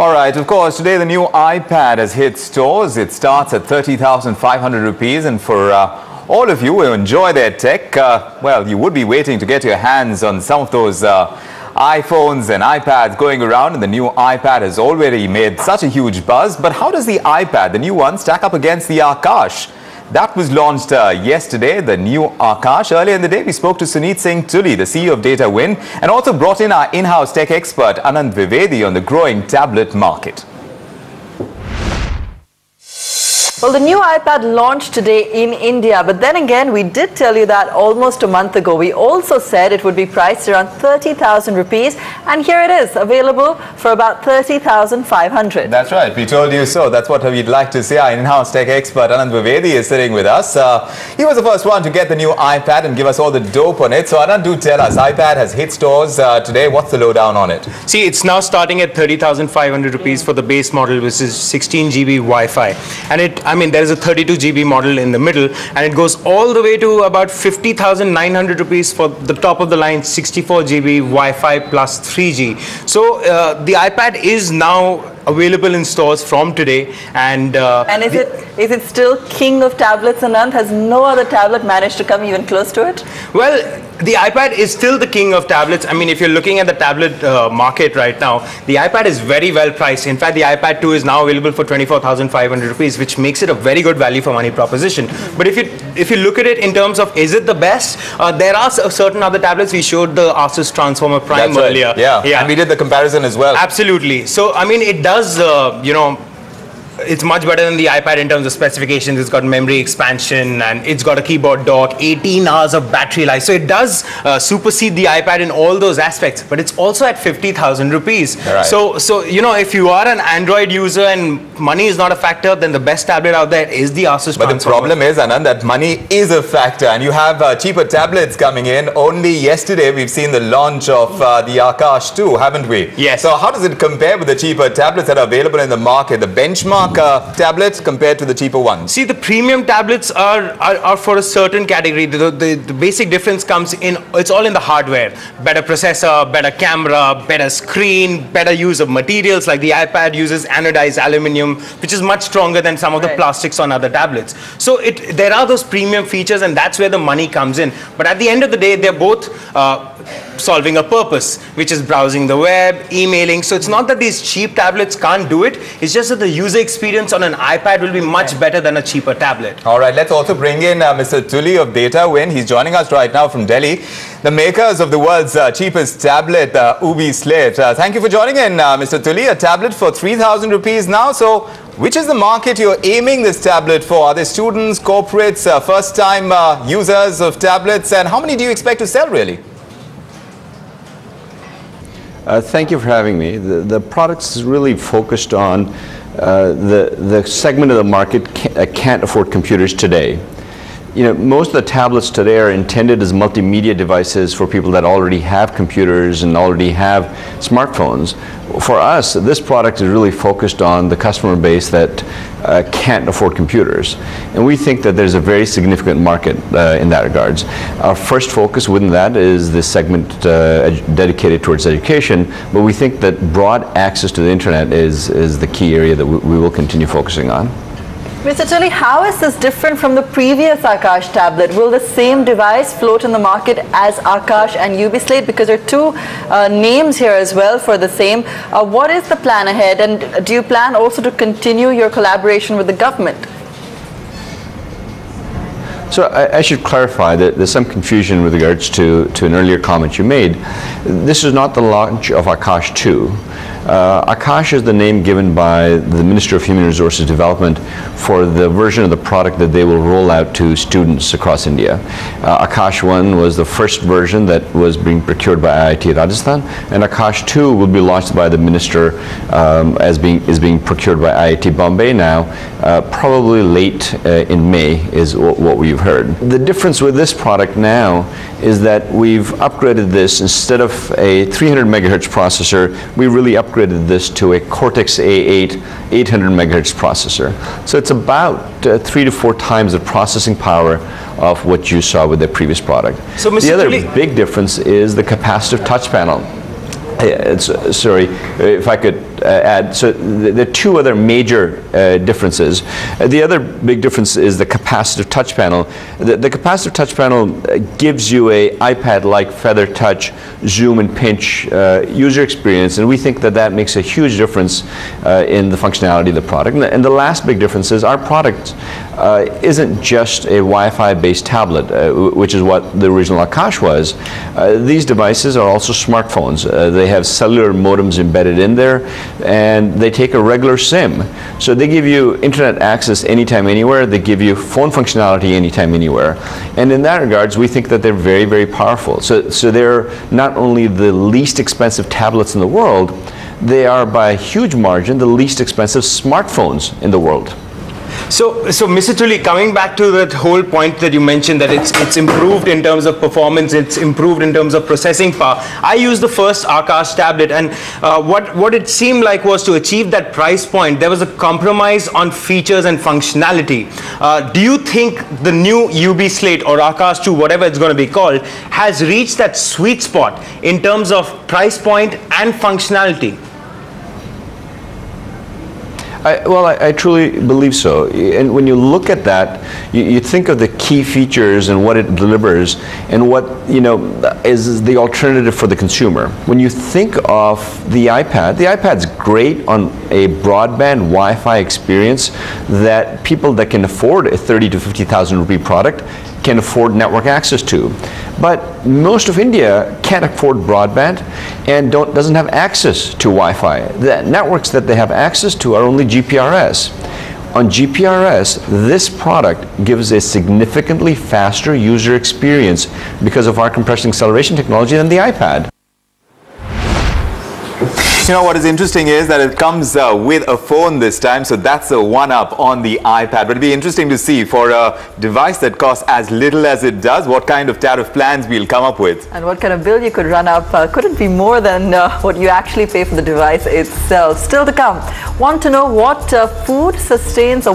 All right, of course, today the new iPad has hit stores. It starts at 30,500 rupees, and for all of you who enjoy their tech, well, you would be waiting to get your hands on some of those iPhones and iPads going around, and the new iPad has already made such a huge buzz. But how does the iPad, the new one, stack up against the Akash? That was launched yesterday, the new Akash. Earlier in the day, we spoke to Suneet Singh Tully, the CEO of Datawind, and also brought in our in-house tech expert, Anand Vivedi, on the growing tablet market. Well, the new iPad launched today in India, but then again, we did tell you that almost a month ago. We also said it would be priced around 30,000 rupees, and here it is, available for about 30,500. That's right, we told you so. That's what we'd like to see. Our in-house tech expert, Anand Vivedi, is sitting with us. He was the first one to get the new iPad and give us all the dope on it. So Anand, do tell us, iPad has hit stores today. What's the lowdown on it? See, it's now starting at 30,500 rupees for the base model, which is 16 GB Wi-Fi. And there is a 32 GB model in the middle, and it goes all the way to about 50,900 rupees for the top of the line 64 GB Wi-Fi plus 3G. So the iPad is now available in stores from today, and is it still king of tablets, Anand? Has no other tablet managed to come even close to it? Well, the iPad is still the king of tablets. I mean, if you're looking at the tablet market right now, the iPad is very well priced. In fact, the iPad 2 is now available for 24,500 rupees, which makes it a very good value for money proposition. But if you look at it in terms of is it the best, there are certain other tablets. We showed the Asus Transformer Prime earlier. Yeah, and we did the comparison as well. Absolutely. So, I mean, it does, it's much better than the iPad in terms of specifications. It's got memory expansion, and it's got a keyboard dock, 18 hours of battery life. So it does supersede the iPad in all those aspects, but it's also at 50,000 rupees. Right. So, if you are an Android user and money is not a factor, then the best tablet out there is the Asus Transformer. But the problem is, Anand, that money is a factor, and you have cheaper tablets coming in. Only yesterday we've seen the launch of the Akash 2, haven't we? Yes. So how does it compare with the cheaper tablets that are available in the market? The benchmark tablets compared to the cheaper ones? See, the premium tablets are for a certain category. The basic difference comes in, it's all in the hardware. Better processor, better camera, better screen, better use of materials. Like the iPad uses anodized aluminium, which is much stronger than some of the plastics on other tablets. So there are those premium features, and that's where the money comes in. But at the end of the day, they're both solving a purpose, which is browsing the web, emailing. So it's not that these cheap tablets can't do it. It's just that the user experience on an iPad will be much better than a cheaper tablet. All right, let's also bring in Mr. Tully of Datawind. He's joining us right now from Delhi. The makers of the world's cheapest tablet, UTVI Slate. Thank you for joining in, Mr. Tully. A tablet for 3,000 rupees now. So which is the market you're aiming this tablet for? Are they students, corporates, first-time users of tablets? And how many do you expect to sell, really? Thank you for having me. The product is really focused on the segment of the market can't afford computers today. Most of the tablets today are intended as multimedia devices for people that already have computers and already have smartphones. For us, this product is really focused on the customer base that can't afford computers. And we think that there's a very significant market in that regards. Our first focus within that is the segment dedicated towards education, but we think that broad access to the internet is the key area that we will continue focusing on. Mr. Tully, how is this different from the previous Akash tablet? Will the same device float in the market as Akash and UTVI Slate? Because there are two names here as well for the same. What is the plan ahead, and do you plan also to continue your collaboration with the government? So I should clarify that there's some confusion with regards to an earlier comment you made. This is not the launch of Akash 2. Akash is the name given by the Minister of Human Resources Development for the version of the product that they will roll out to students across India. Akash 1 was the first version that was being procured by IIT Rajasthan, and Akash 2 will be launched by the Minister is being procured by IIT Bombay now, probably late in May is what we've heard. The difference with this product now is that we've upgraded this. Instead of a 300 megahertz processor, we really upgraded this to a Cortex A8 800 megahertz processor. So it's about 3 to 4 times the processing power of what you saw with the previous product. So the other big difference is the capacitive touch panel. Sorry, if I could add. So there are two other major differences. The other big difference is the capacitive touch panel. The capacitive touch panel gives you a iPad-like feather touch, zoom and pinch user experience, and we think that that makes a huge difference in the functionality of the product. And the last big difference is our product isn't just a Wi-Fi based tablet, which is what the original Akash was. These devices are also smartphones. They have cellular modems embedded in there, and they take a regular SIM. So they give you internet access anytime, anywhere. They give you phone functionality anytime, anywhere. And in that regards, we think that they're very, very powerful. So they're not only the least expensive tablets in the world, they are by a huge margin the least expensive smartphones in the world. So Mr. Tully, coming back to that whole point that you mentioned, that it's improved in terms of performance, it's improved in terms of processing power. I used the first Akash tablet, and what it seemed like was, to achieve that price point, there was a compromise on features and functionality. Do you think the new UB Slate or Akash 2, whatever it's going to be called, has reached that sweet spot in terms of price point and functionality? I truly believe so. And when you look at that, you think of the key features and what it delivers, and what is the alternative for the consumer. When you think of the iPad's great on a broadband Wi-Fi experience that people that can afford a 30 to 50,000 rupee product can afford network access to. But most of India can't afford broadband and doesn't have access to Wi-Fi. The networks that they have access to are only GPRS. On GPRS, this product gives a significantly faster user experience because of our compression acceleration technology than the iPad. You know, what is interesting is that it comes with a phone this time, so that's a one-up on the iPad. But it'll be interesting to see, for a device that costs as little as it does, what kind of tariff plans we'll come up with. And what kind of bill you could run up couldn't be more than what you actually pay for the device itself. Still to come, want to know what food sustains a